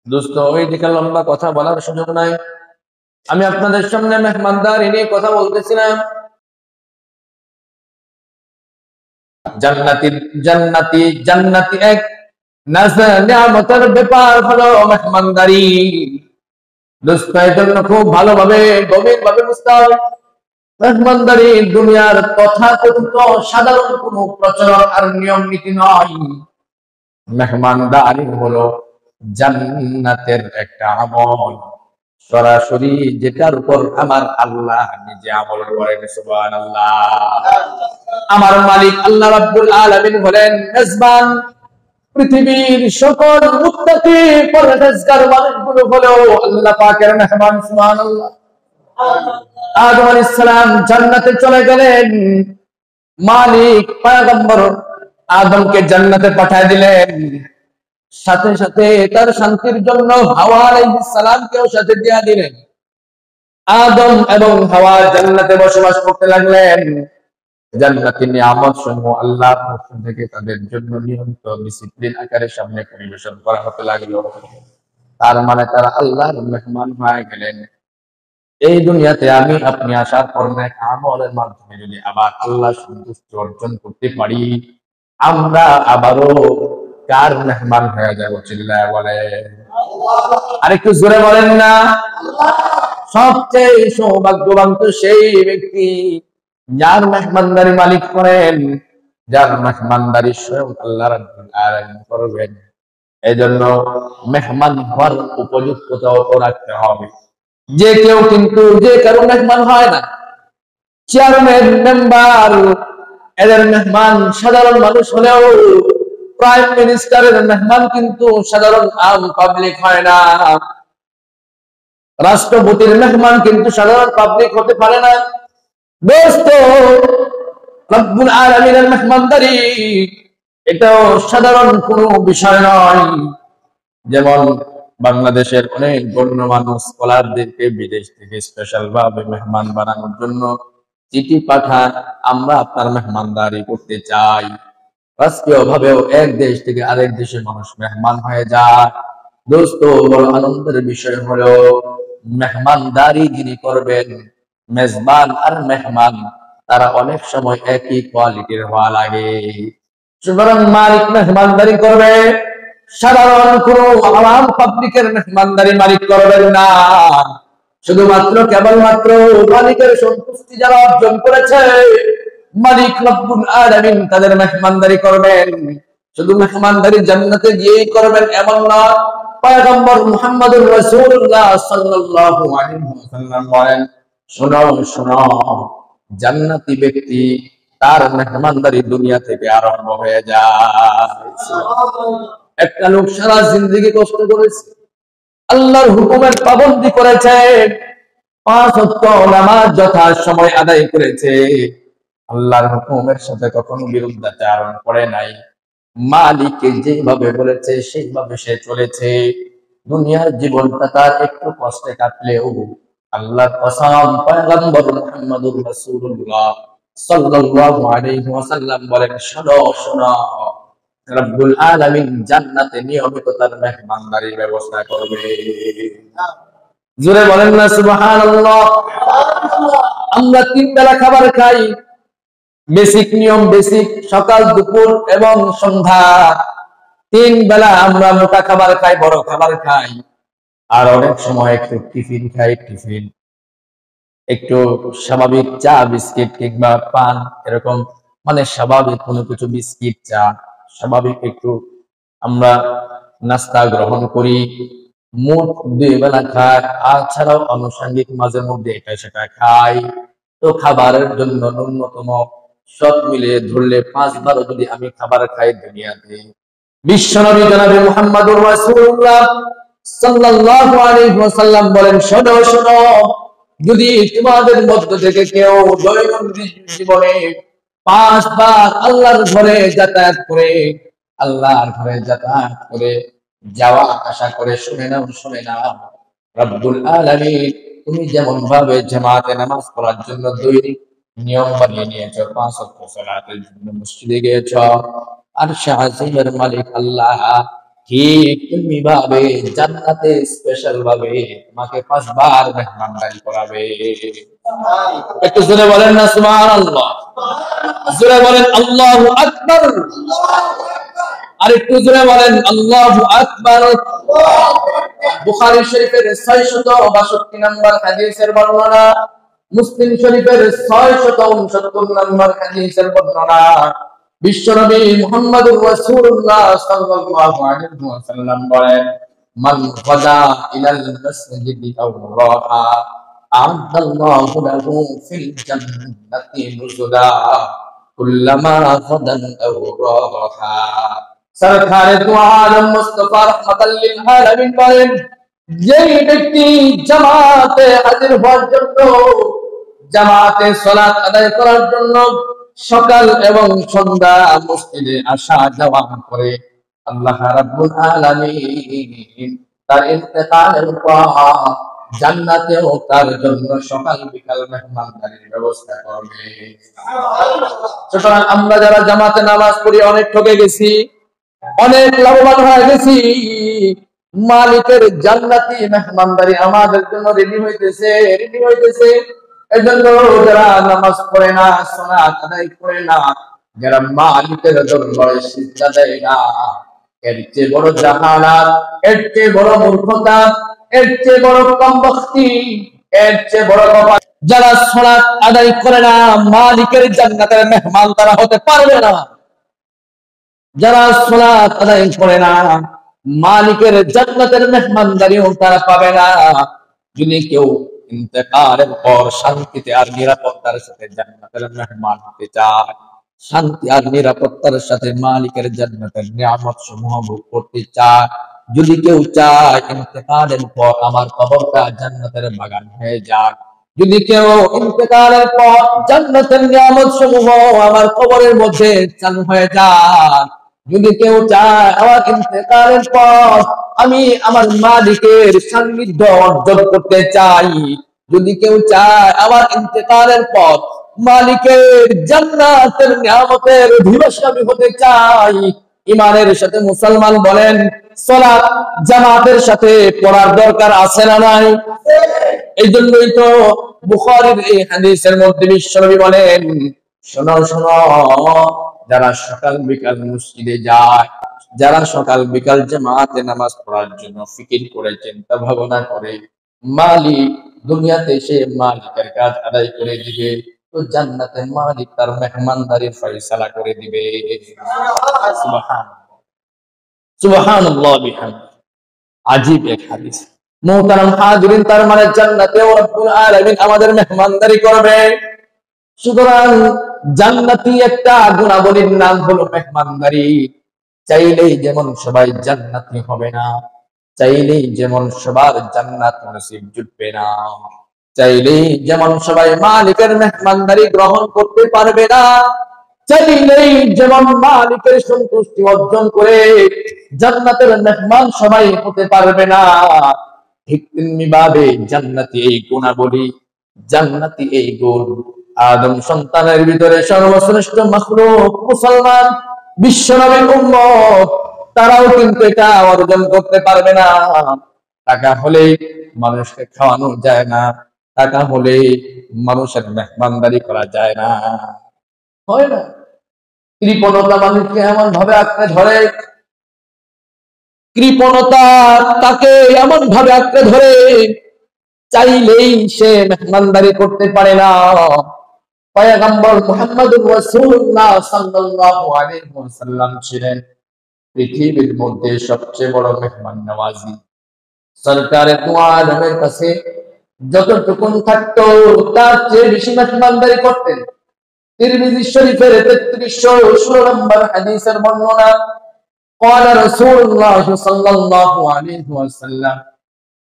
দোস্ত ওইদিকে লম্বা কথা বলার সুযোগ নাই। আমি আপনাদের সামনে মেহমানদারি নিয়ে কথা বলতেছিলাম। জান্নাতি জান্নাতি জান্নাতি এক নিয়ামতের ব্যাপার হলো মেহমানদারি। দোস্ত এর জন্য খুব ভালোভাবে গভীরভাবে বুঝতে হবে। মেহমানদারি দুনিয়ার তথাকথিত সাধারণ কোনো প্রচলন আর নিয়ম নীতি নয়। মেহমানদারি হলো জান্নাতের একটা আমল, সরাসরি যেটার উপর আমার আল্লাহ নিজে আমল করেন। সুবহানাল্লাহ। আমার মালিক আল্লাহ রাব্বুল আলামিন হলেন মেজবান। পৃথিবীর সকল মুত্তাকি পরহেজগার মানুষগুলো হলো আল্লাহ পাকের মেহমান। সুবহানাল্লাহ। আদম আলাইহিস সালাম জান্নাতে চলে গেলেন, মালিক পয়গম্বর আদমকে জান্নাতে পাঠিয়ে দিলেন। সাথে সাথে তার শান্তির জন্য হাওয়া আলাইহিস সালামকেও সাথে দিয়ে দিলেন। আদম এবং হাওয়া জান্নাতে বসবাস করতে লাগলেন। জান্নাতি নিয়ামত সমূহ আল্লাহর পক্ষ থেকে তাদের জন্য নিয়মিত ডিসিপ্লিন আকারে সামনে পরিবেশন করা হতে লাগলো। তার মানে তারা আল্লাহর মেহমান হয়ে গেলেন। এই দুনিয়াতে আমি আপনি আসার পর আমলের মাধ্যমে যদি আবার আল্লাহ সন্তুষ্টি অর্জন করতে পারি, আমরা আবারও কার মেহমান হয়ে যাব? চিল্লায় বলে আরেকটু জোরে বলেন না। সবচেয়ে সৌভাগ্যবান তো সেই ব্যক্তি যার মেহমানদারি মালিক করেন, যার মেহমানদারি স্বয়ং আল্লাহ রাব্বুল আলামিন করবেন। এজন্য মেহমান হওয়ার উপযুক্ততাও রাখতে হবে। যে কেউ কিন্তু যে কারো মেহমান হয় না। চেয়ারম্যান, মেম্বার এদের মেহমান সাধারণ মানুষ হলেও প্রাইম মিনিস্টারের মেহমান কিন্তু সাধারণ আম পাবলিক হয় না। রাষ্ট্রপতির মেহমান কিন্তু সাধারণ পাবলিক হতে পারে না। দোস্ত, রব্বুল আলামিনের মেহমানদারি এটাও সাধারণ কোনো বিষয় নয়। যেমন বাংলাদেশের অনেক গণ্য মানুষ স্কলারদেরকে বিদেশ থেকে স্পেশাল ভাবে মেহমান বানানোর জন্য চিঠি পাঠান, আমরা আপনার মেহমানদারি করতে চাই। রাষ্ট্রীয় ভাবেও এক দেশ থেকে আরেক দেশে মানুষ মেহমান হয়ে যায়। দোস্ত, বড় আনন্দের বিষয় হলো মেহমানদারি যিনি করবেন, মেজবান আর মেহমান তারা অনেক সময় একই কোয়ালিটির হওয়া লাগে। সুতরাং মালিক মেহমানদারি করবে, সাধারণ কোন আওয়াম পাবলিকের মেহমানদারি মালিক করবেন না। শুধুমাত্র কেবলমাত্র মালিকের সন্তুষ্টি যারা অর্জন করেছে, মালিক রব্বুল আলামিন তাদের মেহমানদারি করবেন। শুধু মেহমানদারি জান্নাতে গিয়েই করবেন এমন না। পয়গম্বর মুহাম্মদুর রাসূলুল্লাহ সাল্লাল্লাহু আলাইহি ওয়াসাল্লাম বলেন, শোনো শোনো, জান্নাতি ব্যক্তি তার মেহমানদারি দুনিয়া থেকে আরম্ভ হয়ে যায়। একটা লোক সারা জিন্দেগি কষ্ট করেছে, আল্লাহর হুকুমের পাবন্দি করেছে, 5 ওয়াক্ত নামাজ যথাসময়ে আদায় করেছে, আল্লাহর হুকুমের সাথে কখনো বিরুদ্ধাচরণ করে নাই, মালিক যেভাবে বলেছে সেইভাবে সে চলেছে। দুনিয়ার জীবনটা তার একটু কষ্টে কাটলেও আল্লাহর কসম পয়গম্বর মুহাম্মদুর রাসূলুল্লাহ সাল্লাল্লাহু আলাইহি ওয়াসাল্লাম বলেন, শোনো শোনো, রব্বুল আলামিন জান্নাতে নিয়মিত তার মেহমানদারির ব্যবস্থা করবে। জোরে বলেন না সুবহানাল্লাহ। আমরা 3 বেলা খাবার খাই, বেসিক নিয়ম, বেসিক সকাল, দুপুর এবং সন্ধ্যা। 3 বেলা আমরা মোটা খাবার খাই, বড় খাবার খাই। আর অনেক সময় একটু টিফিন খাই, টিফিন একটু স্বাভাবিক চা বিস্কিট কিংবা পান, এরকম মানে স্বাভাবিক কোনো কিছু বিস্কিট চা স্বাভাবিক একটু আমরা নাস্তা গ্রহণ করি। মোট 2 বেলা খাই, আর ছাড়াও আনুষঙ্গিক মাঝে মধ্যে এটা সেটা খাই। তো খাবারের জন্য ন্যূনতম সব মিলিয়ে ধরলে 5 বার যদি আমি খাবার খাই দুনিয়াতে, বিশ্বনবী জনাবে মুহাম্মদুর রাসূলুল্লাহ সাল্লাল্লাহু আলাইহি ওয়াসাল্লাম বলেন, শোনো শোনো, যদি তোমাদের মধ্য থেকে কেউ দৈনন্দিন জীবনে 5 বার আল্লাহর ঘরে যাতায়াত করে, আল্লাহর ঘরে যাতায়াত করে যাওয়া আসা করে, শুনে নাও শুনে নাও, রব্বুল আলামিন তুমি যেমন ভাবে জামাতে নামাজ পড়ার জন্য দৈনিক নিয়ম বানিয়ে নিয়েছো, 5 ওয়াক্ত সালাতের জন্য মসজিদে গিয়েছো, আরশে আজিমের মালিক আল্লাহ ঠিক তেমনি ভাবে জান্নাতে স্পেশাল ভাবে তোমাকে 5 বার মেহমানদারি করাবে। একটু জোরে বলেন না সুবহানাল্লাহ, জোরে বলেন আল্লাহু আকবার, আর একটু জোরে বলেন আল্লাহু আকবার। বুখারী শরীফের 662 নম্বর হাদিসের বর্ণনা, মুসলিম শরীফের 669 নম্বর হাদিসের বর্ণনা। বিশ্বনবী মুহাম্মদুর রাসূলুল্লাহ সাল্লাল্লাহু আলাইহি ওয়াসাল্লাম বলেন, মান গাদা ইলাল মাসজিদি আও রাহা আ'আদাল্লাহু লাহু ফিল জান্নাতি নুজুলা কুল্লামা গাদান আও রাহা। সরকারে দু আলম মুস্তাফা রাহমাতাল লিল আলামিন বলেন, যেই ব্যক্তি জামাতে হাজির হওয়ার জন্য, জামাতে সালাত আদায় করার জন্য সকাল এবং সন্ধ্যা মসজিদে আসা যাওয়া করে, আল্লাহ রাব্বুল আলামিন তার ইন্তেকালের পর জান্নাতেও তার জন্য সকাল বিকাল মেহমানদারির ব্যবস্থা করবে। সুতরাং আমরা যারা জামাতে নামাজ পড়ি অনেক ঠকে গেছি, অনেক লাভবান হয়ে গেছি। মালিকের জান্নাতি মেহমানদারি আমাদের জন্য রেডি হইতেছে। এজন্য যারা নামাজ পড়ে না, সালাত আদায় করে না, যারা মালিকের দরবারে সিজদা দেয় না, এর চেয়ে বড় জাহালাত, এর চেয়ে বড় মূর্খতা, এর চেয়ে বড় কমবখতি, এর চেয়ে বড় কপাট। যারা সালাত আদায় করে না, মালিকের জান্নাতের মেহমান তারা হতে পারবে না। যারা সালাত আদায় করে না, মালিকের জান্নাতের মেহমানদারিও তারা পাবে না। যদি কেউ ইন্তেকালের পর শান্তিতে আর নিরাপত্তার সাথে জান্নাতের মেহমান হতে চায়, শান্তি আর নিরাপত্তার সাথে মালিকের জান্নাতের নিয়ামত সমূহ ভোগ করতে চায়, যদি কেউ চায় ইন্তেকালের পর আমার কবরটা জান্নাতের বাগান হয়ে যাক, যদি কেউ ইন্তেকালের পর জান্নাতের নিয়ামত সমূহ আমার কবরের মধ্যে চালু হয়ে যায়, যদি কেউ চায় আমার ইন্তেকালের পর আমি আমার মালিকের সান্নিধ্য অর্জন করতে চাই, যদি কেউ চায় আমার ইন্তেকালের পর মালিকের জান্নাতের নিয়ামতের অধিবাসী আমি হতে চাই, ইমানের সাথে মুসলমান বলেন সালাত জামাতের সাথে পড়ার দরকার আছে না নাই? এই জন্যই তো বুখারীর এই হাদিসের মধ্যে বিশ্বনবী বলেন, শোনো শোনো, যারা সকাল বিকাল মসজিদে যায়, যারা সকাল বিকাল জামাতে নামাজ পড়ার জন্য ফিকির করে চিন্তা ভাবনা করে, মালিক দুনিয়াতে সে মালিকের কাজ আদায় করে দিবে, তো জান্নাতে মালিক তার মেহমানদারির ফয়সালা করে দিবে। সুবহানাল্লাহ, সুবহানাল্লাহ বিহামদিহি। আজীব এক হাদিস। মুহতারাম হাজিরিন, তার মানে জান্নাতেও রব্বুল আলামিন আমাদের মেহমানদারি করবে। সুতরাং জান্নাতি একটা গুণাবলীর নাম হলো মেহমানদারি। চাইলেই যেমন সবাই জান্নাতি হবে না, চাইলেই যেমন সবার জান্নাত নসিব জুটবে না, চাইলেই যেমন সবাই মালিকের মেহমানদারি গ্রহণ করতে পারবে না, চাইলেই যেমন মালিকের সন্তুষ্টি অর্জন করে জান্নাতের মেহমান সবাই হতে পারবে না, ঠিক তেমনি ভাবে জান্নাতি এই গুণাবলী, জান্নাতি এই গুণ আদম সন্তানের ভিতরে সর্বশ্রেষ্ঠ মাখলুক মুসলমান বিশ্বনবীর উম্মত, তারাও কিন্তু এটা অর্জন করতে পারবে না। টাকা হলে মানুষকে খাওয়ানো যায় না, টাকা হলে মানুষের মেহমানদারি করা যায় না, হয় না? কৃপণতা মানুষকে এমন ভাবে আঁকড়ে ধরে, কৃপণতা তাকে এমন ভাবে আঁকড়ে ধরে, চাইলেই সে মেহমানদারি করতে পারে না। পয়গম্বর মুহাম্মদুর রাসূলুল্লাহ সাল্লাল্লাহু আলাইহি ওয়াসাল্লাম ছিলেন পৃথিবীর মধ্যে সবচেয়ে বড় মেহমান নওয়াজি। সরকারে দু আলমের কাছে যতটুকুন থাকতো তার চেয়ে বেশি মেহমানদারি করতেন। তিরমিজি শরীফের 3316 নম্বর হাদিসের বর্ণনা, قال رسول الله صلى الله عليه وسلم,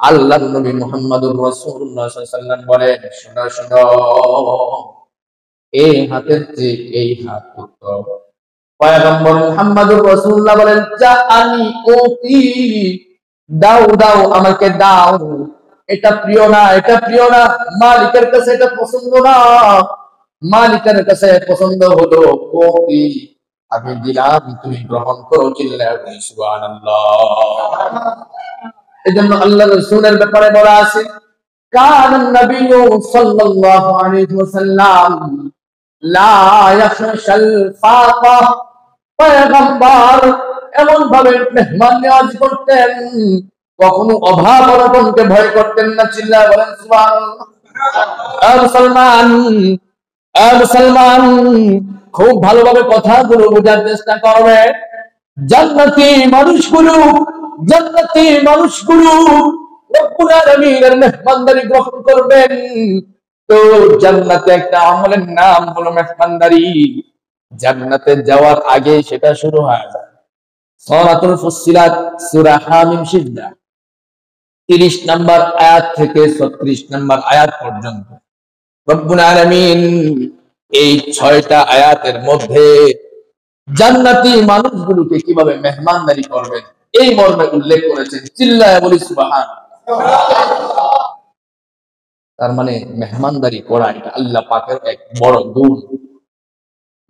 আল্লাহর নবী মুহাম্মদুর রাসূলুল্লাহ সাল্লাল্লাহু আলাইহি ওয়াসাল্লাম বলেন, শোনো শোনো, এই হাতের চেয়ে এই হাত উত্তম। পয়গম্বর মুহাম্মদুর রাসূলুল্লাহ বলেন, যা আনি ওতি, দাও দাও আমাকে দাও, এটা প্রিয় না, এটা প্রিয় না, মালিকের কাছে এটা পছন্দ না, মালিকের কাছে পছন্দ হলো ওতি, আমি দিলাম, তুমি গ্রহণ করো। চিল্লায়া বলি সুবহানাল্লাহ। এজন্য আল্লাহ রাসূলের ব্যাপারে বলা আছে, কানান নবিয়্যু সাল্লাল্লাহু আলাইহি ওয়াসাল্লাম লা ইয়াখশাল ফাতা। পয়গম্বর এমন ভাবে মেহমান নওয়াজি করতেন, কখনো অভাব অনটনকে ভয় করতেন না। চিল্লায়া বলেন সুবহানাল্লাহ। মুসলমান, মুসলমান, খুব ভালোভাবে কথাগুলো বোঝার চেষ্টা করবে। জান্নাতি মানুষগুলো, জান্নাতি মানুষগুলো রব্বুল আলামিনের মেহমানদারি গ্রহণ করবেন। তো জান্নাতে একটা আমলের নাম হলো মেহমানদারি। জান্নাতে যাওয়ার আগে সেটা শুরু হয়। সূরাতুল ফুসসিলাত সূরা হামিম সিজদা 30 নম্বর আয়াত থেকে 36 নম্বর আয়াত পর্যন্ত রব্বুল আলামিন এই 6টা আয়াতের মধ্যে জান্নাতি মানুষগুলোকে কিভাবে মেহমানদারি করবেন এই মর্মে উল্লেখ করেছেন। চিল্লায়া বলি সুবহানাল্লাহ। তার মানে মেহমানদারি করা এটা আল্লাহ পাকের এক বড় গুণ।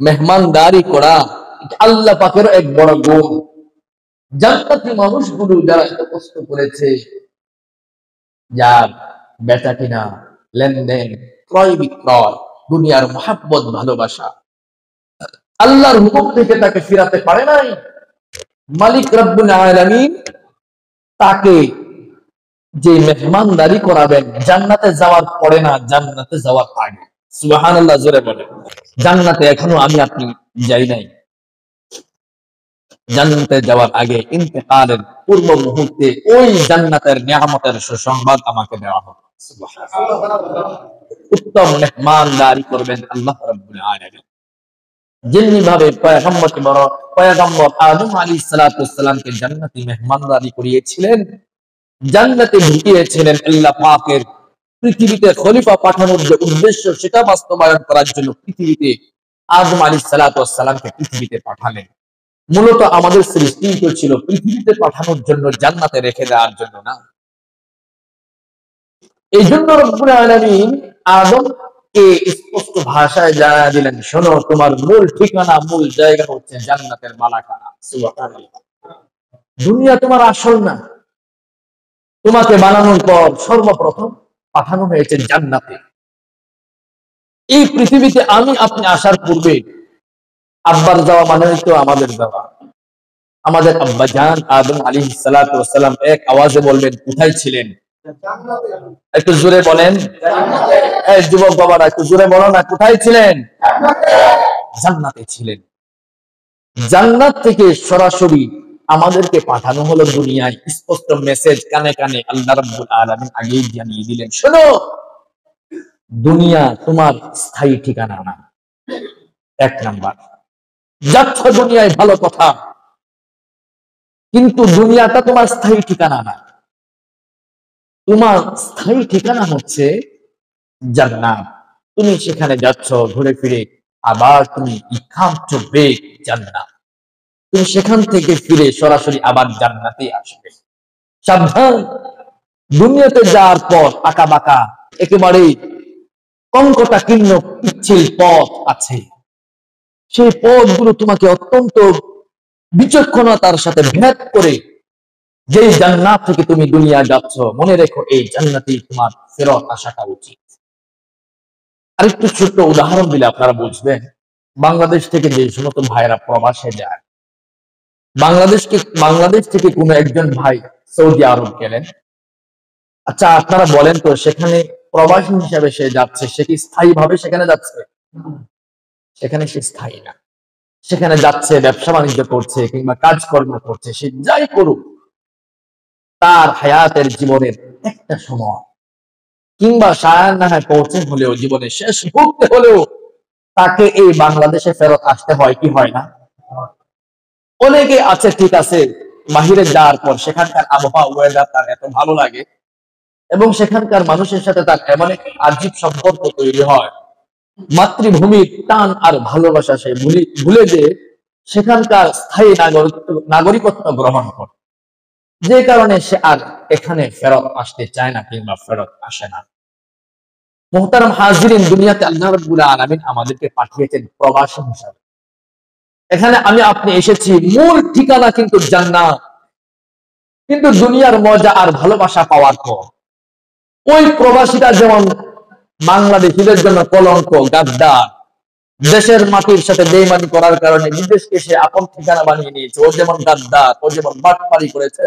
মেহমানদারি করা এটা আল্লাহ পাকের এক বড় গুণ। জান্নাতি মানুষগুলো যারা এত কষ্ট করেছে, যার বেচা কিনা, লেনদেন, ক্রয় বিক্রয়, দুনিয়ার মহাব্বত, ভালোবাসা আল্লাহর হুকুম থেকে তাকে ফিরাতে পারে নাই, মালিক রব্বুল আলামিন তাকে যে মেহমানদারি করাবেন জান্নাতে যাওয়ার পরে না, জান্নাতে যাওয়ার আগে। সুবহানাল্লাহ, জোরে বলেন। জান্নাতে এখনো আমি আপনি যাই নাই। জান্নাতে যাওয়ার আগে ইন্তেকালের পূর্ব মুহূর্তে ওই জান্নাতের নিয়ামতের সুসংবাদ আমাকে দেওয়া হবে। সুবহানাল্লাহ। উত্তম মেহমানদারি করবেন আল্লাহ রাব্বুল আলামিন। যেমনি ভাবে পয়গম্বর আদম আলাইহিস সালাতু ওয়াস সালামকে জান্নাতি মেহমানদারি করিয়েছিলেন, জান্নাতে ঢুকিয়েছিলেন আল্লাহ পাকের পৃথিবীতে খলিফা পাঠানোর যে উদ্দেশ্য সেটা বাস্তবায়ন করার জন্য পৃথিবীতে আদম আলাইহিস সালাতু ওয়াস সালামকে পৃথিবীতে পাঠালেন। মূলত আমাদের সৃষ্টি ছিল পৃথিবীতে পাঠানোর জন্য, জান্নাতে রেখে দেওয়ার জন্য না। এই জন্য রব্বুল আলামিন আদমকে স্পষ্ট ভাষায় জানায় দিলেন, শোনো, তোমার মূল ঠিকানা, মূল জায়গা হচ্ছে জান্নাতের মালাকানা। সুবহানাল্লাহ। দুনিয়া তোমার আসল না। তোমাকে বানানোর পর সর্বপ্রথম পাঠানো হয়েছে জান্নাতে। এই পৃথিবীতে আমি আপনি আসার পূর্বে আব্বার যাওয়া মানে তো আমাদের যাওয়া। আমাদের আব্বা জান আদম আলাইহিস সালাতু ওয়াস সালাম এক আওয়াজে বলবেন, কোথায় ছিলেন? একটু জোরে বলেন। এই যুবক বাবারা একটু জোরে বলো না, কোথায় ছিলেন? জান্নাতে ছিলেন। জান্নাত থেকে সরাসরি আমাদেরকে পাঠানো হলো দুনিয়ায়। স্পষ্ট মেসেজ কানে কানে আল্লাহ রাব্বুল আলামিন আগেই জানিয়ে দিলেন, শোনো, দুনিয়া তোমার স্থায়ী ঠিকানা না। এক নাম্বার, যাচ্ছ দুনিয়ায় ভালো কথা, কিন্তু দুনিয়াটা তোমার স্থায়ী ঠিকানা না। তোমার স্থায়ী ঠিকানা হচ্ছে জান্নাত। তুমি সেখানে যাচ্ছ ঘুরে ফিরে, আবার তুমি জান্নাত। তুমি সেখান থেকে ফিরে সরাসরি আবার জান্নাতে আসবে। সাবধান, দুনিয়াতে যাওয়ার পর আঁকা বাঁকা একেবারে কঙ্কটাকীর্ণ পিচ্ছিল পথ আছে। সেই পথগুলো তোমাকে অত্যন্ত বিচক্ষণতার সাথে ভেদ করে যেই জান্নাত থেকে তুমি দুনিয়া যাচ্ছ, মনে রেখো এই জান্নাতেই তোমার ফেরত আসাটা উচিত। আরেকটু ছোট্ট উদাহরণ দিলে আপনারা বুঝবেন। বাংলাদেশ থেকে যে সমস্ত ভাইরা প্রবাসে যায়, বাংলাদেশ থেকে কোনো একজন ভাই সৌদি আরব গেলেন, আচ্ছা আপনারা বলেন তো, সেখানে প্রবাসী হিসাবে সে যাচ্ছে, সে কি স্থায়ী ভাবে সেখানে যাচ্ছে? সেখানে সে স্থায়ী না। সেখানে যাচ্ছে ব্যবসা বাণিজ্য করছে কিংবা কাজকর্ম করছে, সে যাই করুক, তার হায়াতের জীবনের একটা সময় কিংবা সায়ান্নাহায় পৌঁছে হলেও, জীবনের শেষ মুহূর্তে হলেও তাকে এই বাংলাদেশে ফেরত আসতে হয় কি হয় না? অনেকে আছে, ঠিক আছে, বাহিরে যাওয়ার পর সেখানকার আবহাওয়া, ওয়েদার তার এত ভালো লাগে এবং সেখানকার মানুষের সাথে তার এমন এক আজীব সম্পর্ক তৈরি হয়, মাতৃভূমির টান আর ভালোবাসা সে ভুলে যে সেখানকার স্থায়ী নাগরিকত্ব গ্রহণ করে, যে কারণে সে আর এখানে ফেরত আসতে চায় না কিংবা ফেরত আসে না। মুহতারাম হাজিরিন, দুনিয়াতে আল্লাহ রাব্বুল আলামিন আমাদেরকে পাঠিয়েছেন প্রবাসী হিসাবে। এখানে আমি আপনি এসেছি, মূল ঠিকানা কিন্তু জান্নাত, কিন্তু দুনিয়ার মজা আর ভালোবাসা পাওয়ার পর ওই প্রবাসীটা যেমন বাংলাদেশিদের জন্য কলঙ্ক, গাদ্দার, দেশের মাটির সাথে বেইমানি করার কারণে বিদেশকে সে আপন ঠিকানা বানিয়ে নিয়েছে, ও যেমন গাদ্দার, ও যেমন বাটপারি করেছে,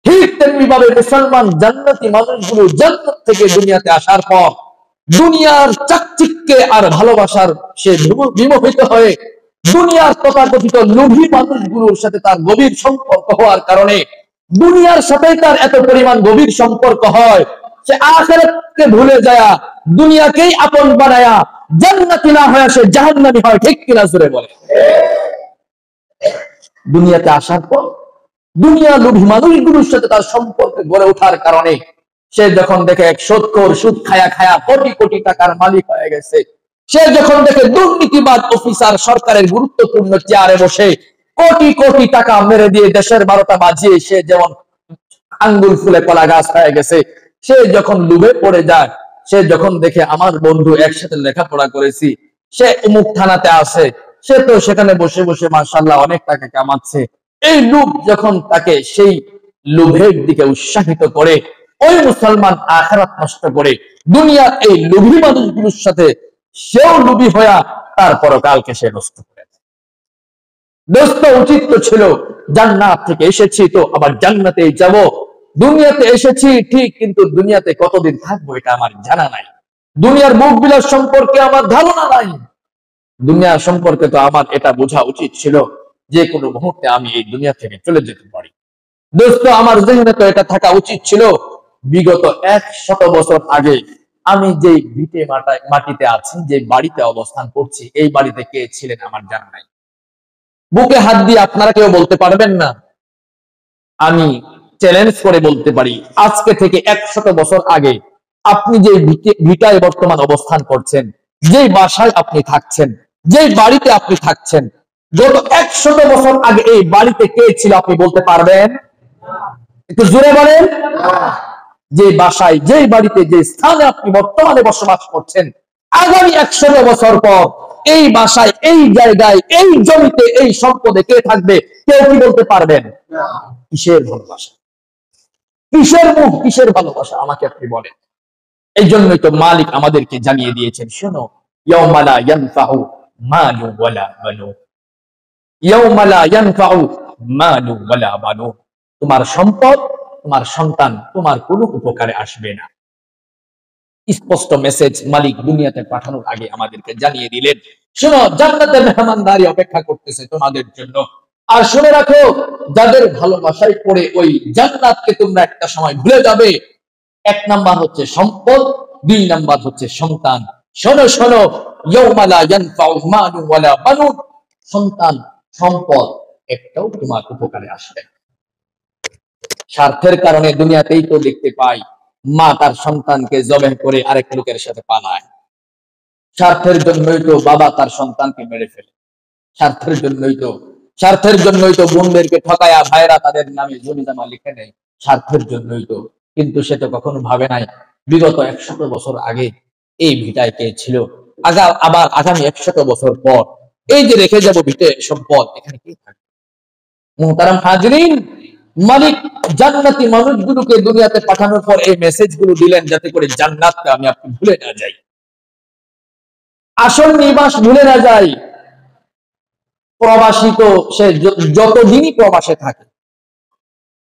ঠিক তেমনি ভাবে মুসলমান জান্নাতি মানুষগুলো জান্নাত থেকে দুনিয়াতে আসার পর দুনিয়ার চাকচিক্যে আর ভালোবাসার সে বিমোহিত হয়ে দুনিয়ার তথাকথিত লোভী মানুষগুলোর সাথে তার গভীর সম্পর্ক হওয়ার কারণে দুনিয়ার সাথে তার এত পরিমাণ গভীর সম্পর্ক হয়, সে আখিরাতকে ভুলে যায়, দুনিয়াকেই আপন বানায়া জান্নাতি না হয়ে সে জাহান্নামী হয়। ঠিক কিনা জোরে বলে? দুনিয়াতে আসার পর দুনিয়া লোভী মানুষগুলোর সাথে তার সম্পর্ক গড়ে ওঠার কারণে সে যখন দেখে এক সুদখোর, সুদ খায়া খায়া কোটি কোটি টাকার মালিক হয়ে গেছে, সে যখন দেখে দুর্নীতিবাদ অফিসার সরকারের গুরুত্বপূর্ণ চেয়ারে বসে কোটি কোটি টাকা মেরে দিয়ে দেশের 12টা বাজিয়ে সে যেমন আঙ্গুল ফুলে কলা গাছ হয়ে গেছে, সে যখন লোভে পড়ে যায়, সে যখন দেখে আমার বন্ধু একসাথে লেখাপড়া করেছি, সে অমুক থানাতে আছে, সে তো সেখানে বসে বসে মাশাআল্লাহ অনেক টাকা কামাচ্ছে, এই লোভ যখন তাকে সেই লোভের দিকে উৎসাহিত করে, ওই মুসলমান আখিরাত নষ্ট করে দুনিয়ার এই লোভী মানুষগুলোর সাথে সেও লোভী হয়ে তার পরকালকে সে নষ্ট করে দেয়। দোস্ত, উচিত তো ছিল জান্নাত থেকে এসেছি তো আবার জান্নাতেই যাব, দুনিয়াতে এসেছি ঠিক, কিন্তু দুনিয়াতে কতদিন থাকবো এটা আমার জানা নাই, দুনিয়ার মুখ বিলাস সম্পর্কে আমার ধারণা নাই, দুনিয়া সম্পর্কে তো আমার এটা বোঝা উচিত ছিল যে কোনো মুহূর্তে আমি এই দুনিয়া থেকে চলে যেতে পারি। দোস্ত, আমার জেহেনে তো এটা থাকা উচিত ছিল বিগত 100 বছর আগে আমি যে ভিটে মাটিতে আছি, যে বাড়িতে অবস্থান করছি, এই বাড়িতে কে ছিলেন আমার জানা নাই। বুকে হাত দিয়ে আপনারা কেউ বলতে পারবেন না? আমি চ্যালেঞ্জ করে বলতে পারি আজকে থেকে 100 বছর আগে আপনি যে ভিটায় বর্তমান অবস্থান করছেন, যে বাসায় আপনি থাকছেন, যে বাড়িতে আপনি থাকছেন, গত 100 বছর আগে এই বাড়িতে কে ছিল আপনি বলতে পারবেন? একটু জোরে বলেন। যে বাসায়, যে বাড়িতে, যে স্থানে আপনি বর্তমানে বসবাস করছেন, আগামী 100 বছর পর এই বাসায়, এই জায়গায়, এই জমিতে, এই সম্পদে কে থাকবে? কেউ কি বলতে পারবেন? কিসের ভালোবাসা, কিসের মুখ, কিসের ভালোবাসা আমাকে আপনি বলেন। এই জন্যই তো মালিক আমাদেরকে জানিয়ে দিয়েছেন, শোনো, ইয়াউমা লা ইয়ানফাউ মালু ওয়ালা বানুন, ইয়াউমা লা ইয়ানফাউ মালু ওয়ালা বানুন, তোমার সম্পদ, তোমার সন্তান তোমার কোনো উপকারে আসবে না। স্পষ্ট মেসেজ মালিক দুনিয়াতে পাঠানোর আগে আমাদেরকে জানিয়ে দিলেন, শোনো, জান্নাতের মেহমানদারি অপেক্ষা করতেছে তোমাদের জন্য। আর শুনে রাখো, যাদের ভালোবাসায় পড়ে ওই জান্নাতকে তোমরা একটা সময় ভুলে যাবে, 1 নাম্বার হচ্ছে সম্পদ, 2 নাম্বার হচ্ছে সন্তান। শোনো শোনো, ইয়াউমা লা ইয়ানফাউ মালু ওয়ালা বানুন, সন্তান, সম্পদ একটাও তোমার উপকারে আসবে না। স্বার্থের কারণে দুনিয়াতেই তো দেখতে পাই মা তার সন্তানকে জবেহ করে আরেক লোকের সাথে পালায়, স্বার্থের জন্যই তো বাবা তার সন্তানকে মেরে ফেলে, স্বার্থের জন্যই তো বোনদেরকে ঠকায়া ভাইরা তাদের নামে জমিজমা লিখে নেয়, স্বার্থের জন্যই তো। কিন্তু সেটা কখনো ভাবে নাই বিগত 100 বছর আগে এই ভিটায় কে ছিল, আবার আগামী 100 বছর পর এই যে রেখে যাব ভিটে সম্পদ, এখানে কে থাকবে? মুহতারাম হাজিরিন, মালিক জান্নাতি মানুষগুলোকে দুনিয়াতে পাঠানোর পর এই মেসেজগুলো দিলেন যাতে করে জান্নাতকে আমি আপনি ভুলে না যাই, আসল নিবাস ভুলে না যাই। প্রবাসী তো সে যতদিনই প্রবাসে থাকে,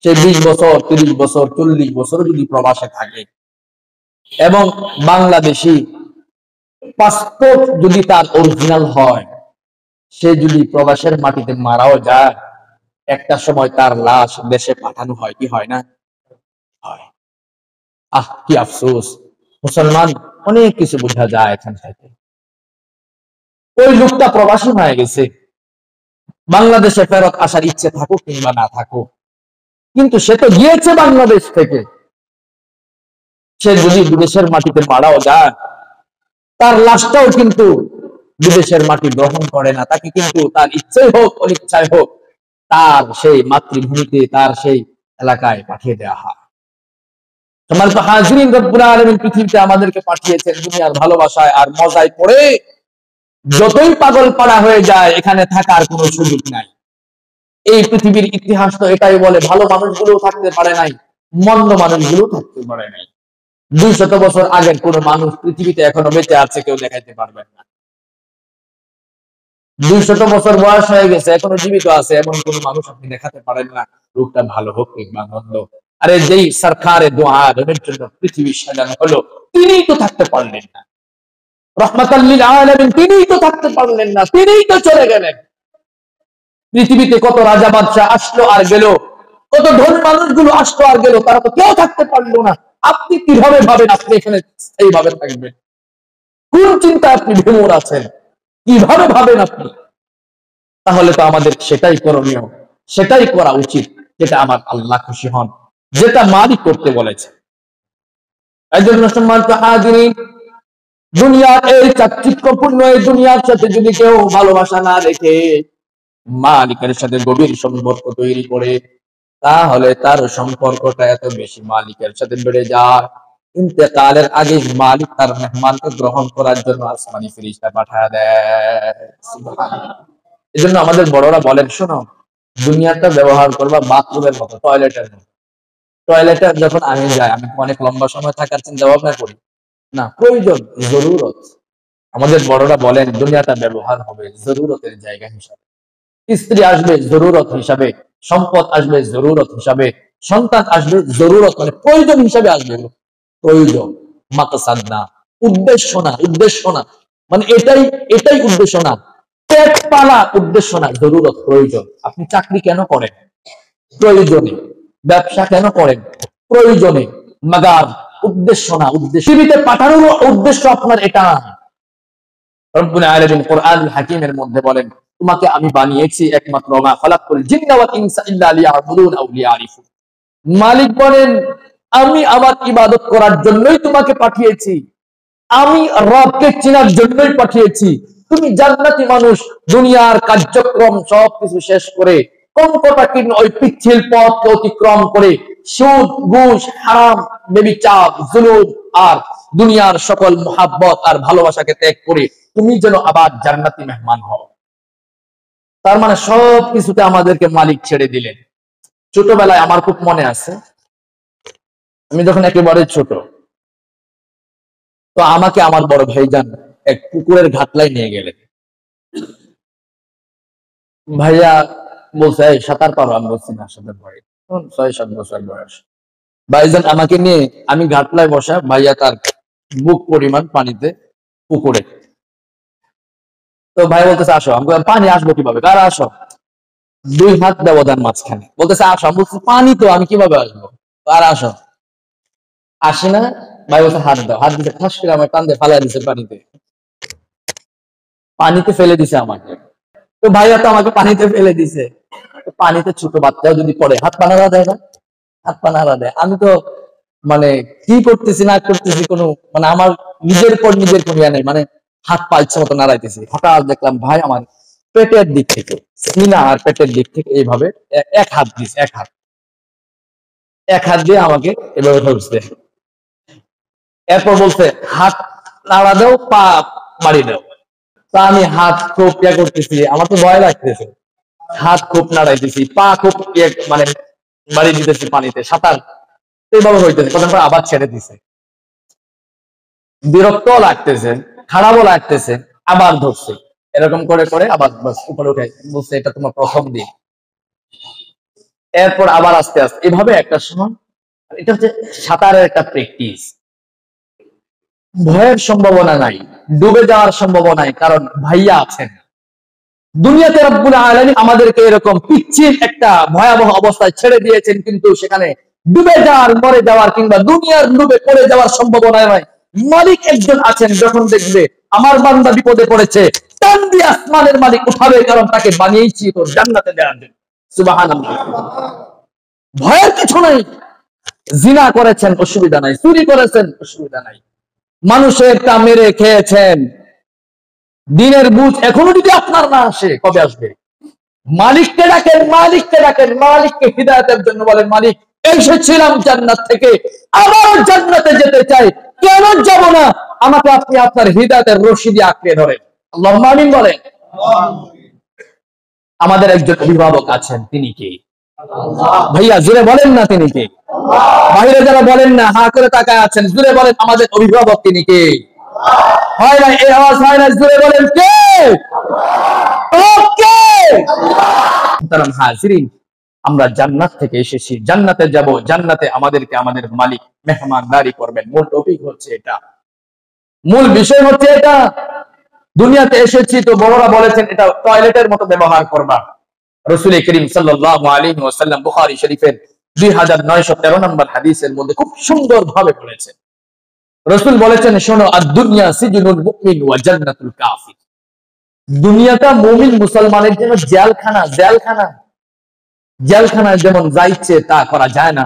সে 20 বছর, 30 বছর, 40 বছর যদি প্রবাসে থাকে, এবং বাংলাদেশি পাসপোর্ট যদি তার অরিজিনাল হয়, সে যদি প্রবাসের মাটিতে মারাও যায়, একটা সময় তার লাশ দেশে পাঠানো হয় কি হয় না? হয়। কি আফসোস, মুসলমান অনেক কিছু বোঝা যায় এখান থেকে। ওই লোকটা প্রবাসী হয়ে গেছে, বাংলাদেশে ফেরত আসার ইচ্ছে থাকুক কিংবা না থাকুক, কিন্তু সে তো গিয়েছে বাংলাদেশ থেকে। সে যদি বিদেশের মাটিতে মারাও যায়, তার লাশটাও কিন্তু বিদেশের মাটি গ্রহণ করে না, তাকে কিন্তু তার ইচ্ছাই হোক অনিচ্ছাই হোক তার সেই মাতৃভূমিতে, তার সেই এলাকায় পাঠিয়ে দেওয়া হয়। সম্মানিত হাজিরিন, রব্বুল আলামিন পৃথিবীতে আমাদেরকে পাঠিয়েছেন দুনিয়ার ভালোবাসায় আর মজায় পড়ে যতই পাগল পাড়া হয়ে যায় এখানে থাকার কোনো সুযোগ নাই। এই পৃথিবীর ইতিহাস তো এটাই বলে, ভালো মানুষগুলো থাকতে পারে নাই, মন্দ মানুষগুলো থাকতে পারে নাই। 200 বছর আগের কোন মানুষ পৃথিবীতে এখনো বেঁচে আছে কেউ দেখাইতে পারবেন না। 200 বছর বয়স হয়ে গেছে এখনো জীবিত আছে এমন কোন মানুষ আপনি দেখাতে পারেন না, রূপটা ভালো হোক কিংবা মন্দ। আরে যেই সরকারে দো আলমের জন্য পৃথিবী সাজানো হলো তিনিই তো থাকতে পারলেন না, রহমাতাল লিল আলামিন তিনিই তো থাকতে পারলেন না, তিনিই তো চলে গেলেন। পৃথিবীতে কত রাজা বাদশাহ আসলো আর গেল, কত ধনী মানুষগুলো আসলো আর গেল, তারা তো কেউ থাকতে পারলো না। আপনি কিভাবে ভাবেন আপনি এখানে এইভাবে থাকবেন? কোন চিন্তা আপনি ভেমর আছেন? কিভাবে ভাবেন আপনি? তাহলে তো আমাদের সেটাই করণীয়, সেটাই করা উচিত যেটা আমার আল্লাহ খুশি হন, যেটা মালিক করতে বলেছে। এই জন্য সম্মানিত হাজিরিন, দুনিয়ার এই চাকচিক্যপূর্ণ এই দুনিয়ার সাথে যদি কেউ ভালোবাসা না রেখে মালিকের সাথে গভীর সম্পর্ক তৈরি করে, তাহলে তার সম্পর্কটা এত বেশি মালিকের সাথে বেড়ে যায়, ইন্তেকালের আগে মালিক তার মেহমানকে গ্রহণ করার জন্য আসমানি ফেরেশতা পাঠায় দেয়। সুবহানাল্লাহ। এই জন্য আমাদের বড়রা বলেন, শোনো, দুনিয়াটা ব্যবহার করবা বাথরুমের মতো, টয়লেটের মতো। টয়লেটে যখন আমি যাই, আমি অনেক লম্বা সময় থাকার চিন্তা ভাবনা করি না, প্রয়োজন, জরুরত। আমাদের বড়রা বলেন দুনিয়াটা ব্যবহার হবে জরুরতের জায়গা হিসাবে। স্ত্রী আসবে জরুরত হিসাবে, সম্পদ আসবে জরুরত হিসাবে, সন্তান আসবে জরুরত মানে প্রয়োজন হিসাবে আসবে। প্রয়োজন, মাকসাদ না, উদ্দেশ্য না। উদ্দেশ্য না মানে এটাই এটাই উদ্দেশ্য না, পেট পালা উদ্দেশ্য না, জরুরত, প্রয়োজন। আপনি চাকরি কেন করেন? প্রয়োজনে। ব্যবসা কেন করেন? প্রয়োজনে। মাগার উদ্দেশ্য না, উদ্দেশ্য। পৃথিবীতে পাঠানোর উদ্দেশ্য আপনার এটা না। রব্বুল আলামিন কোরআনুল হাকীমের মধ্যে বলেন, তোমাকে আমি বানিয়েছি একমাত্র মা খালাকুল জিন্না ওয়াল ইনসা ইল্লা লিয়াবুদুন আও লিয়ারিফুন। মালিক বলেন, আমি আমার ইবাদত করার জন্যই তোমাকে পাঠিয়েছি, আমি রবকে চেনার জন্যই পাঠিয়েছি। তুমি জান্নাতি মানুষ, দুনিয়ার কার্যক্রম সবকিছু শেষ করে কঙ্কটাকীর্ণ ওই পিচ্ছিল পথকে অতিক্রম করে সুদ, ঘুষ, হারাম, ব্যভিচার, জুলুম আর দুনিয়ার সকল মুহাব্বত আর ভালোবাসাকে ত্যাগ করে তুমি যেন আবার জান্নাতি মেহমান হও। তার মানে সব কিছুতে আমাদেরকে মালিক ছেড়ে দিলেন। ছোটবেলায় আমার খুব মনে আছে, আমি যখন একেবারে ছোট, তো আমাকে আমার বড় ভাইজান এক পুকুরের ঘাটলায় নিয়ে গেলেন। ভাইয়া বলছে, এই সাঁতার পারো? আমি বলছি না, সাঁতার পারি। 6-7 বছর বয়স। ভাইজান আমাকে নিয়ে, আমি ঘাটলায় বসা, ভাইয়া তার বুক পরিমাণ পানিতে পুকুরে। তো ভাই বলতেছে আসো। আমি বললাম পানি আসবো কিভাবে? কারা আসো? 2 হাত ব্যবধান মাঝখানে। বলতেছে আসো। আমি বলছি পানি তো, আমি কিভাবে আসবো? আর আসো। আসি না। ভাই বলছে হাত দাও। হাত দিতে ঠাস করে আমার কান্দে ফালাই দিছে পানিতে, পানিতে ফেলে দিছে আমাকে। তো ভাইয়া তো আমাকে পানিতে ফেলে দিছে। পানিতে ছোট বাচ্চাও যদি পড়ে হাত পা নাড়া দেয় না? হাত পা নাড়া দেয়। আমি তো মানে কি করতেছি না করতেছি কোনো মানে আমার নিজের পর নিজের কোনো ইয়া নেই, মানে হাত পা ইচ্ছা মতো নাড়াইতেছি। হঠাৎ দেখলাম ভাই আমার পেটের দিক থেকে, সিনা আর পেটের দিক থেকে এইভাবে এক হাত দিস, এক হাত দিয়ে আমাকে এভাবে ধরছে। এরপর বলছে হাত নাড়া দাও, পা বাড়ি দাও। তা আমি হাত খুব ইয়া করতেছি, আমার তো ভয় লাগতেছে। হাত খুব নাড়াইতেছি, পা খুব মানে বাড়ি দিতেছি পানিতে, সাঁতার এইভাবে হইতেছে। কতক্ষণ পর আবার ছেড়ে দিছে। বিরক্ত লাগতেছে, খারাপও লাগতেছে, আবার ধরছে। এরকম করে করে আবার উপরে উঠে বলছে এটা তোমার প্রথম দিন। এরপর আবার আস্তে আস্তে এভাবে একটা সময়, এটা হচ্ছে সাঁতারের একটা প্র্যাকটিস। ভয়ের সম্ভাবনা নাই, ডুবে যাওয়ার সম্ভাবনা নাই, কারণ ভাইয়া আছেন। দুনিয়াতে রব্বুল আলামিন আমাদেরকে এরকম পিচ্ছিল একটা ভয়াবহ অবস্থায় ছেড়ে দিয়েছেন, কিন্তু সেখানে ডুবে যাওয়ার, মরে যাওয়ার কিংবা দুনিয়ার ডুবে পড়ে যাওয়ার সম্ভাবনা নাই। মালিক একজন আছেন, যখন দেখবে আমার বান্দা বিপদে পড়েছে, টান দিয়ে আসমানের মালিক উঠাবে, কারণ তাকে বানিয়েছি তোর জান্নাতে দেওয়ার জন্য। সুবহানাল্লাহ। ভয়ের কিছু নাই। জিনা করেছেন, অসুবিধা নাই। চুরি করেছেন, অসুবিধা নাই। মানুষের টা মেরে খেয়েছেন, দিনের বুঝ এখনো যদি আপনার না আসে, কবে আসবে? মালিককে ডাকেন, মালিককে ডাকেন, মালিককে হিদায়াতের জন্য বলেন, মালিক এসেছিলাম জান্নাত থেকে, আবার জান্নাতে যেতে চাই, কেন যাব না? আমাকে আপনি আপনার হিদায়াতের রশি দিয়ে আঁকড়ে ধরেন। আল্লাহুম্মা আমিন বলেন। আমাদের একজন অভিভাবক আছেন, তিনি কে? ভাইয়া জোরে বলেন না, তিনি কে? বাইরে যারা বলেন না, হা করে তাকায় আছেন, জোরে বলেন আমাদের অভিভাবক তিনি কে? হয় না, এই আওয়াজ হয় না, জোরে বলেন কে? ওকে। হাজিরিন, আমরা জান্নাত থেকে এসেছি, জান্নাতে যাব, জান্নাতে আমাদেরকে আমাদের মালিক মেহমানদারি করবেন। মূল টপিক হচ্ছে এটা, মূল বিষয় হচ্ছে এটা। দুনিয়াতে এসেছি তো বড়রা বলেছেন এটা টয়লেটের মতো ব্যবহার করবা। রাসূল করিম সাল্লাল্লাহু আলাইহি ওয়াসাল্লাম বুখারী শরীফের 2913 নম্বর হাদিসের মধ্যে খুব সুন্দর ভাবে বলেছেন। রাসূল বলেছেন, শোনো, আদ-দুনিয়া সিজনুল মুমিন ওয়া জান্নাতুল কাফির। দুনিয়াটা মুমিন মুসলমানের জন্য জেলখানা। জেলখানা, জেলখানায় যেমন যা ইচ্ছে তা করা যায় না,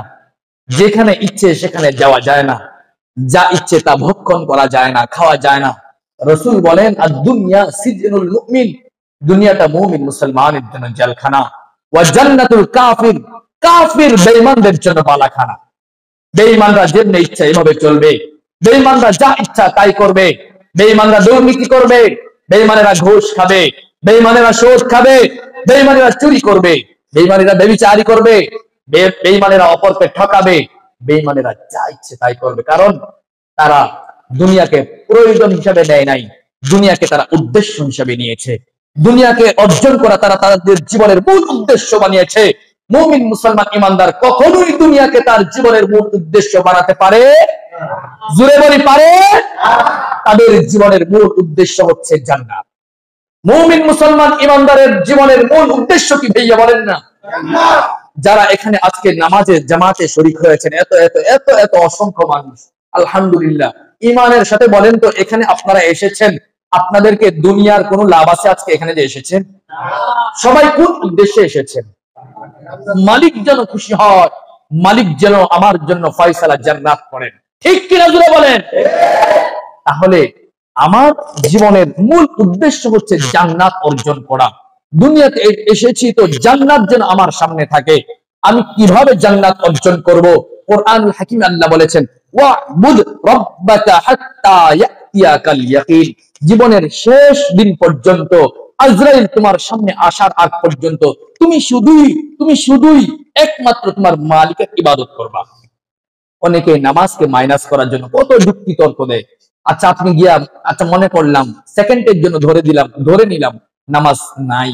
যেখানে ইচ্ছে সেখানে যাওয়া যায় না, যা ইচ্ছে তা ভক্ষণ করা যায় না, খাওয়া যায় না। রাসূল বলেন, আদ-দুনিয়া সিজনুল মুমিন, দুনিয়াটা মুমিন মুসলমানের জন্য জেলখানা। ওয়া জান্নাতুল কাফির, কাফির বেঈমানদের জন্য বালাখানা। বেঈমানরা যেমনি ইচ্ছা এভাবে চলবে, বেঈমানরা যা ইচ্ছা তাই করবে, বেঈমানরা দুর্নীতি করবে, বেঈমানেরা ঘুষ খাবে, বেঈমানেরা সুদ খাবে, বেঈমানেরা চুরি করবে, বেঈমানেরা ব্যভিচারী করবে, বেঈমানেরা অপরকে ঠকাবে, বেঈমানেরা যা ইচ্ছে তাই করবে। কারণ তারা দুনিয়াকে প্রয়োজন হিসাবে নেয় নাই, দুনিয়াকে তারা উদ্দেশ্য হিসাবে নিয়েছে। দুনিয়াকে অর্জন করা তারা তাদের জীবনের মূল উদ্দেশ্য বানিয়েছে। মুমিন মুসলমান ইমানদার কখনোই দুনিয়াকে তার জীবনের মূল উদ্দেশ্য বানাতে পারে? জোরে বলি পারে? তাদের জীবনের মূল উদ্দেশ্য হচ্ছে জান্নাত। মুমিন মুসলমান ইমানদারের জীবনের মূল উদ্দেশ্য কি ভাইয়া বলেন না? যারা এখানে আজকে নামাজে জামাতে শরীক হয়েছেন, এত এত এত এত অসংখ্য মানুষ, আলহামদুলিল্লাহ। ইমানের সাথে বলেন তো, এখানে আপনারা এসেছেন, আপনাদেরকে দুনিয়ার কোনো লাভ আছে আজকে এখানে যে এসেছেন? সবাই কোন উদ্দেশ্যে এসেছেন? মালিক যেন খুশি হয়, মালিক যেন আমার জন্য ফয়সালা জান্নাত করেন, ঠিক কিনা জোরে বলেন। তাহলে আমার জীবনের মূল উদ্দেশ্য হচ্ছে জান্নাত অর্জন করা। দুনিয়াতে এসেছি তো জান্নাত যেন আমার সামনে থাকে। আমি কিভাবে জান্নাত অর্জন করব? কোরআনুল হাকিম আল্লাহ বলেছেন, ওয়া'বুদ রাব্বাকা হাত্তা ইয়াতিয়াকাল ইয়াকিন। জীবনের শেষ দিন পর্যন্ত, আজরাইল তোমার সামনে আসার আগ পর্যন্ত তুমি শুধুই একমাত্র তোমার মালিকের ইবাদত করবা। অনেকে নামাজকে মাইনাস করার জন্য কত যুক্তি তর্ক দেয়। আচ্ছা আপনি গিয়া, আচ্ছা মনে করলাম সেকেন্ডের জন্য ধরে নিলাম নামাজ নাই,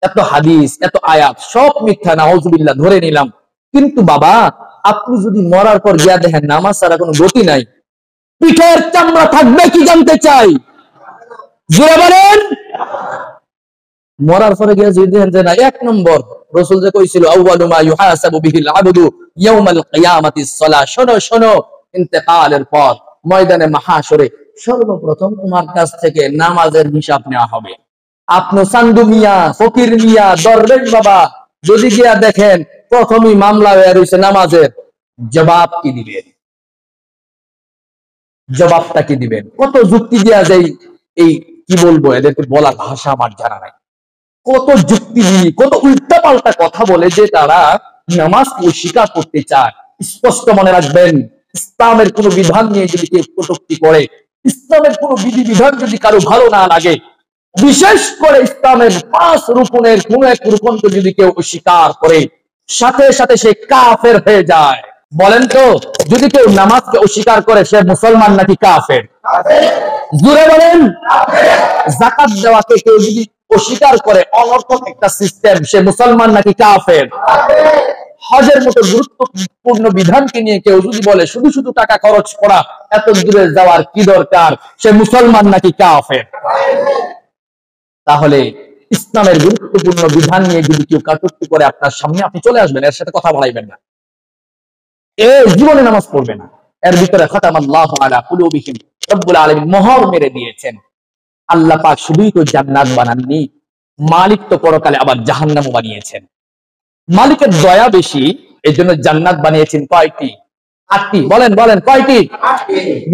এত হাদিস এত আয়াত সব মিথ্যা, নাউজুবিল্লাহ ধরে নিলাম। কিন্তু বাবা, আপনি যদি মরার পর গিয়া দেখেন নামাজ ছাড়া কোনো গতি নাই, পিঠের চামড়া থাকবে কি জানতে চাই? জোরে বলেন। মরার পরে গিয়ে যদি দেখেন যে না, এক নম্বর রাসূল যে কইছিল, আউয়ালু মা ইউহাসাবু বিহিল আবদু ইয়াউমাল কিয়ামাতিস সালাহ। শোনো শোনো, ইন্তেকালের পর ময়দানে মাহশরে সর্বপ্রথম তোমার কাছ থেকে নামাজের হিসাব নেওয়া হবে। আপনি চান্দু মিয়া, ফকির মিয়া, দরবেশ বাবা যদি গিয়া দেখেন প্রথমেই মামলা হয়ে রয়েছে নামাজের, জবাব কি দিবেন? জবাবটা কি দিবেন? কত যুক্তি দেয়া যায়, এই কি বলবো, এদেরকে বলার ভাষা আমার জানা নাই। কত যুক্তি, কত উল্টা পাল্টা কথা বলে যে তারা নামাজকে স্বীকার করতে চায়। স্পষ্ট মনে রাখবেন, ইসলামের কোন বিধান নিয়ে যদি কেউ কটূক্তি করে, ইসলামের কোন বিধিবিধান যদি কারো ভালো না লাগে, বিশেষ করে ইসলামের 5 রুকনের কোন এক রুকনকে যদি কেউ অস্বীকার করে, সাথে সাথে সে কাফের হয়ে যায়। বলেন তো, যদি কেউ নামাজকে অস্বীকার করে সে মুসলমান নাকি কাফের? জোরে বলেন। যাকাত দেওয়াকে কেউ যদি অস্বীকার করে, অনর্থক একটা সিস্টেম, সে মুসলমান নাকি কাফের? হজের মতো গুরুত্বপূর্ণ বিধানকে নিয়ে কেউ যদি বলে শুধু শুধু টাকা খরচ করা, এত দূরে যাওয়ার কি দরকার, সে মুসলমান নাকি কাফের? তাহলে ইসলামের গুরুত্বপূর্ণ বিধান নিয়ে যদি কেউ কটূক্তি করে আপনার সামনে, আপনি চলে আসবেন, এর সাথে কথা বলাইবেন না, জীবনে নামাজ পড়বে না। এর ভিতরে খাতামাল্লাহু আলা কুলুবিহিম, রব্বুল আলামিন মোহর মেরে দিয়েছেন। আল্লাহ পাক শুধুই তো জান্নাত বানাননি, মালিক তো পরকালে আবার জাহান্নামও বানিয়েছেন। মালিকের দয়া বেশি, এই জন্য জান্নাত বানিয়েছেন কয়টি? 8টি। বলেন বলেন কয়টি?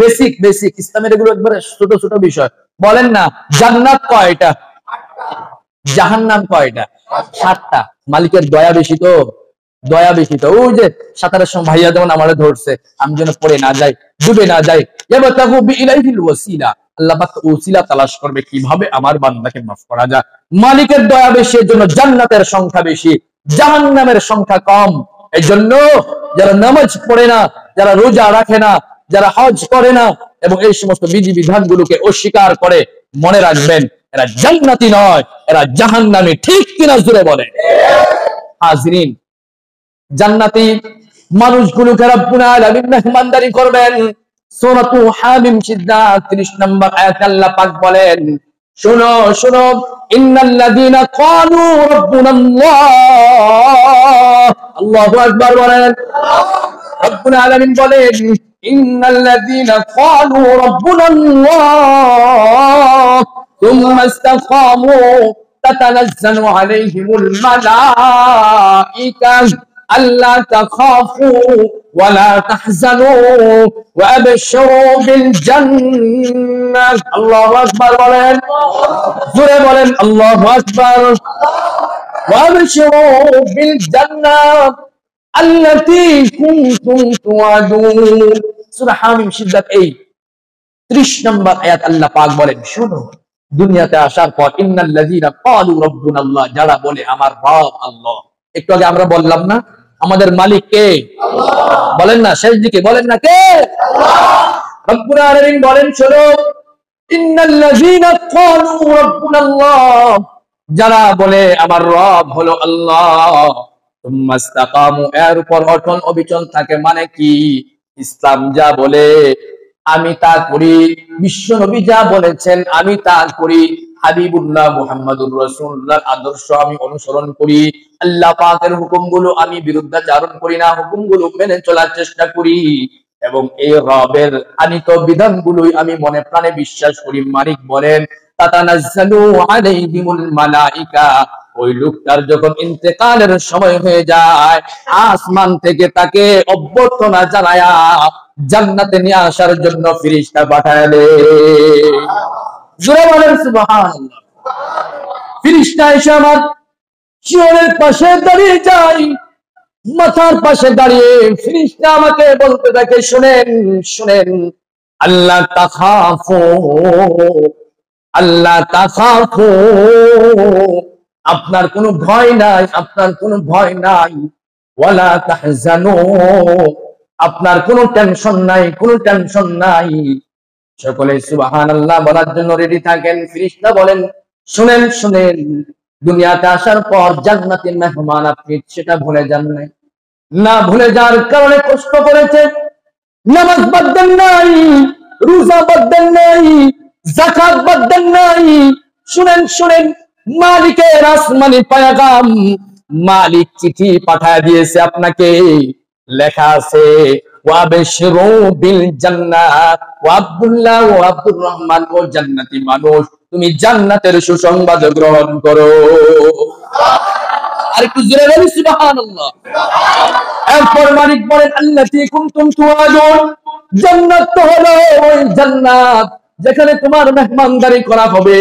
বেসিক বেসিক ইসলামের এগুলো একবারে ছোট ছোট বিষয়। বলেন না, জান্নাত কয়টা? জাহান্নাম কয়টা? 7টা। মালিকের দয়া বেশি তো, দয়া বেশি তো। ওই যে সাঁতারের সময় ভাইয়া যেমন আমারে ধরছে, আমি যেন পড়ে না যাই, ডুবে না যাই, ইয়াবতাগু বিইলাইহিল ওয়াসিলা, আল্লাহ পাক উসিলা তালাশ করবে কিভাবে আমার বান্দাকে মাফ করা যায়। মালিকের দয়া বেশি, এর জন্য জান্নাতের সংখ্যা বেশি, জাহান্নামের সংখ্যা কম। এই জন্য যারা নামাজ পড়ে না, যারা রোজা রাখে না, যারা হজ করে না এবং এই সমস্ত বিধিবিধানগুলোকে অস্বীকার করে, মনে রাখবেন এরা জান্নাতি নয়, এরা জাহান্নামী। ঠিক কিনা জোরে বলে। হাজরিন, জান্নাতি মানুষগুলোকে রব্বুল আলামিন মেহমানদারি করবেন। সূরাতু হামিম সিদ্দাত 30 নম্বর আয়াতে আল্লাহ পাক বলেন, শুনো শুনো, ইন্নাল্লাযীনা ক্বালু রাব্বুনাল্লাহ, আল্লাহু আকবার বলেন। রব্বুল আলামিন বলেন, ইন্নাল্লাযীনা ক্বালু রাব্বুনাল্লাহ সুম্মা ইসতাকামু তাতানাজ্জালু আলাইহিমুল মালাঈকা আল্লা তাখাফু ওয়া লা তাহজানু ওয়া আবশিরু বিল জান্নাহ। আল্লাহু আকবার বলেন, জোরে বলেন আল্লাহু আকবার। ওয়া আবশিরু বিল জান্নাহ আল্লাতী কুনতুম তুআদুন। সূরা হামিম সিদ্দাত 30 নম্বর আয়াত আল্লাহ পাক বলেন, শুনো, দুনিয়াতে আসার পর ইন্নাল্লাযীনা ক্বালু রাব্বুনাল্লাহ, যারা বলে আমার রব আল্লাহ। একটু আগে আমরা বললাম না আমাদের মালিক কে? আল্লাহ। বলেন না, শেষ দিকে বলেন না কে? আল্লাহ। রব্বুল আলামিন বলেন, শোনো, ইন্নাল্লাযীনা ক্বালু রাব্বুনাল্লাহ, যারা বলে আমার রব হলো আল্লাহ, সুম্মা ইসতাকামু, এর উপর অটল অবিচল থাকে। মানে কি? ইসলাম যা বলে আমি তা করি, বিশ্ব নবী যা বলেছেন আমি তা করি, হাবিবুল্লাহ মুহাম্মাদুর রাসূলুল্লাহর আদর্শ আমি অনুসরণ করি, আল্লাহ পাকের হুকুমগুলো আমি বিরুদ্ধাচারণ করি না, হুকুমগুলো মেনে চলার চেষ্টা করি এবং এই রবের আনিত বিধানগুলোই আমি মনে প্রাণে বিশ্বাস করি। মালিক বলেন, তাতানাজ্জালু আলাইহিমুল মালাইকা, ওই লোকটার যখন ইন্তেকালের সময় হয়ে যায়, আসমান থেকে তাকে অভ্যর্থনা জানায়া জান্নাতে নিয়ে আসার জন্য ফেরেশতা পাঠায় দেয়। জোরে বলেন সুবহানাল্লাহ। ফেরেশতা এসে আমার শিয়রের পাশে দাঁড়িয়ে যায়, মাথার পাশে দাঁড়িয়ে ফেরেশতা আমাকে বলতে থাকে, শুনেন শুনেন, আল্লাহ তাখাফু, আল্লাহ তাখাফু, আপনার কোনো ভয় নাই, আপনার কোনো ভয় নাই, ওয়ালা তাহজানু, আপনার কোনো টেনশন নাই, কোনো টেনশন নাই। সকলে সুবহানাল্লাহ বলার জন্য রেডি থাকেন। ফেরেশতা বলেন, শুনেন শুনেন, দুনিয়াতে আসার পর জান্নাতের মেহমান আপনি, সেটা ভুলে যান নাই। না ভুলে যাওয়ার কারণে কষ্ট করেছে, নামাজ বাদ দেন নাই, রোজা বাদ দেন নাই, যাকাত বাদ দেন নাই। শুনেন শুনেন, মালিকের আসমানি পায়গাম, মালিক চিঠি পাঠায় দিয়েছে আপনাকে, লেখা আছে ওয়াবশিরু বিল জান্নাহ, ওয়া আব্দুল্লাহ ওয়া আব্দুর রহমান, ও জান্নাতি মানুষ, তুমি জান্নাতের সুসংবাদ গ্রহণ করো। আর একটু জোরে বলি সুবহানাল্লাহ। এরপর মালিক বলেন, আল্লাতী কুনতুম তুআদুন, জান্নাত তো হলো ওই জান্নাত যেখানে তোমার মেহমানদারি করা হবে,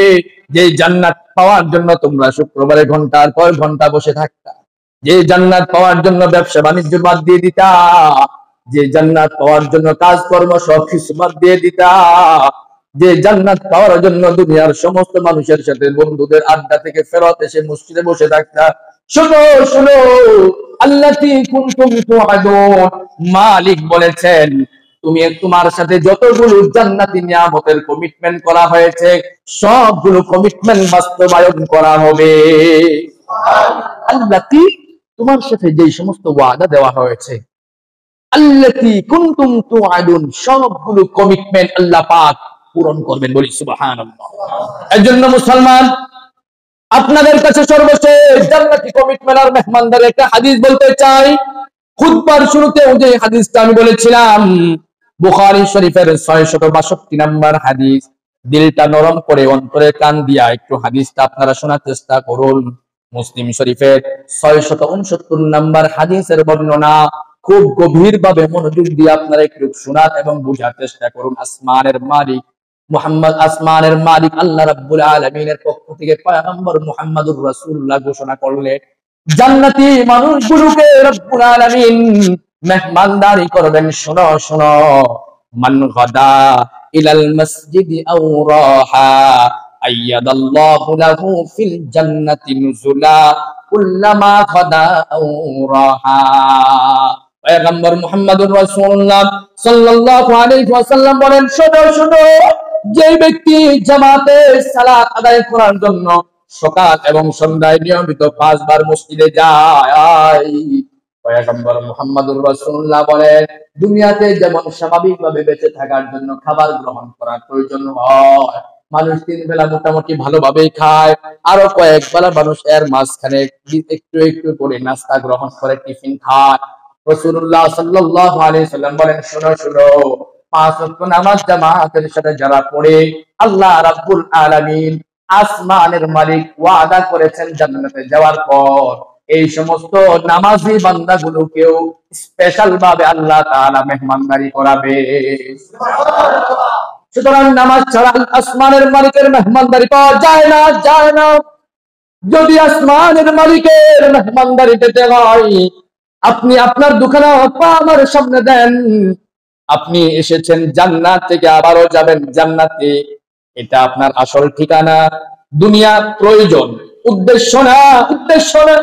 যে জান্নাত পাওয়ার জন্য তোমরা শুক্রবারে ঘন্টার পর ঘন্টা বসে থাকতা, যে জান্নাত পাওয়ার জন্য ব্যবসা বাণিজ্য বাদ দিয়ে দিতা, যে জান্নাত পাওয়ার জন্য কাজকর্ম সব কিছু বাদ দিয়ে দিতা, যে জান্নাত পাওয়ার জন্য দুনিয়ার সমস্ত মানুষের সাথে বন্ধুদের আড্ডা থেকে ফেরত এসে মসজিদে বসে থাকতা। শোনো শোনো, আল্লাতী কুনতুম তুআদুন, মালিক বলেছেন তুমি তোমার সাথে যতগুলো জান্নাতি নিয়ামতের কমিটমেন্ট করা হয়েছে সবগুলো কমিটমেন্ট বাস্তবায়ন করা হবে। আল্লাতী, তোমার সাথে যে সমস্ত ওয়াদা দেওয়া হয়েছে, আল্লাতী কুনতুম তুআদুন, সবগুলো কমিটমেন্ট আল্লাহ পাক পূরণ করবেন। বলি সুবহানাল্লাহ। এজন্য মুসলমান, আপনাদের কাছে সর্বশেষ জান্নাতি কমিটমেন্ট আর মেহমানদারের একটা হাদিস বলতে চাই। খুতবার শুরুতে যে হাদিসটা আমি বলেছিলাম, বুখারী শরীফের 662 নম্বর হাদিস। দিলটা নরম করে অন্তরে কান দিয়া একটু হাদিসটা আপনারা শোনার চেষ্টা করুন। মুসলিম শরীফের 669 নম্বর হাদিসের বর্ণনা। খুব গভীরভাবে মনোযোগ দিয়ে আপনারা একটু শোনার এবং বোঝার চেষ্টা করুন। আসমানের মালিক মুহাম্মদ, আসমানের মালিক আল্লাহ রাব্বুল আলামিনের পক্ষ থেকে পয়গম্বর মুহাম্মদুর রাসূলুল্লাহ ঘোষণা করলেন, জান্নাতি মানুষগুলোকে রব্বুল আলামিন মেহমানদারি করবেন। শোনো শোনো, মান গাদা ইলাল মাসজিদি আও রাহা আইয়াদাল্লাহু লাহু ফিল জান্নাতি নুজুলা কুল্লামা খাদা আও রাহা। পয়গম্বর মুহাম্মদুর রাসূলুল্লাহ সাল্লাল্লাহু আলাইহি ওয়াসাল্লাম বলেন, শোনো শোনো, যে ব্যক্তি জামাতে সালাত আদায় করার জন্য সকাল এবং সন্ধ্যায় নিয়মিত 5 বার মসজিদে যায়, পয়গম্বর মুহাম্মদুর রাসূলুল্লাহ বলেন, দুনিয়াতে যেমন স্বাভাবিকভাবে বেঁচে থাকার জন্য খাবার গ্রহণ করার প্রয়োজন হয়, মানুষ 3 বেলা মোটামুটি ভালোভাবেই খায়, আরো কয়েক বেলা মানুষ এর মাঝখানে একটু একটু করে নাস্তা গ্রহণ করে, টিফিন খায়। রাসূলুল্লাহ সাল্লাল্লাহু আলাইহি সাল্লাম বলেন, শোনো শোনো, 5 ওয়াক্ত নামাজ জামাতের সাথে যারা পড়ে, আল্লাহ রাব্বুল আলামিন আসমানের মালিক ওয়াদা করেছেন জান্নাতে যাওয়ার পর এই সমস্ত নামাজি বান্দাগুলোকেও স্পেশাল ভাবে আল্লাহ তাআলা মেহমানদারি করাবে। সুতরাং নামাজ ছাড়া আসমানের মালিকের মেহমানদারি পাওয়া যায় না, যায় না। যদি আসমানের মালিকের মেহমানদারি পেতে হয়, আপনি আপনার দুখানা পা আমার সামনে দেন, আপনি এসেছেন জান্নাত থেকে, আবারও যাবেন জান্নাতে, এটা আপনার আসল ঠিকানা। দুনিয়া প্রয়োজন, উদ্দেশ্য না, উদ্দেশ্য না।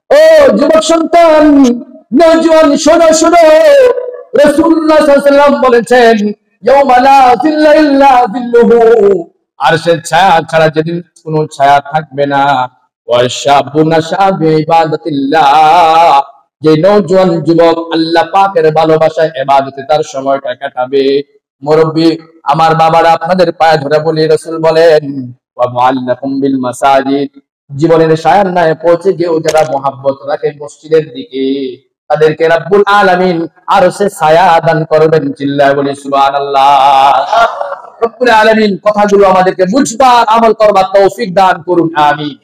ও যুবক সন্তান, নওজোয়ান, শোনো শোনো, রাসূলুল্লাহ সাল্লাল্লাহু আলাইহি ওয়াসাল্লাম বলেছেন, ইয়াউমা লা যিল্লা ইল্লা যিল্লুহু, আরশের ছায়া ছাড়া যেদিন কোনো ছায়া থাকবে না। ওয়া শাবুন নাশা বিইবাদাতিল্লাহ, যে নওজোয়ান যুবক আল্লাহ পাকের ভালোবাসায় ইবাদতে তার সময়টা কাটাবে। মুরব্বি আমার বাবারা, আপনাদের পায়ে ধরে বলি, রাসূল বলেন, ওয়া মুআল্লাকুম বিল মাসাজিদ, জীবনের সায়ান্নায় পৌঁছে গিয়েও যারা মহব্বত রাখে মসজিদের দিকে, তাদেরকে রব্বুল আলামিন আরশে ছায়া দান করবেন। চিল্লায় বলি সুবহানাল্লাহ। রব্বুল আলামিন কথাগুলো আমাদেরকে বুঝবার, আমল করবার তৌফিক দান করুন, আমিন।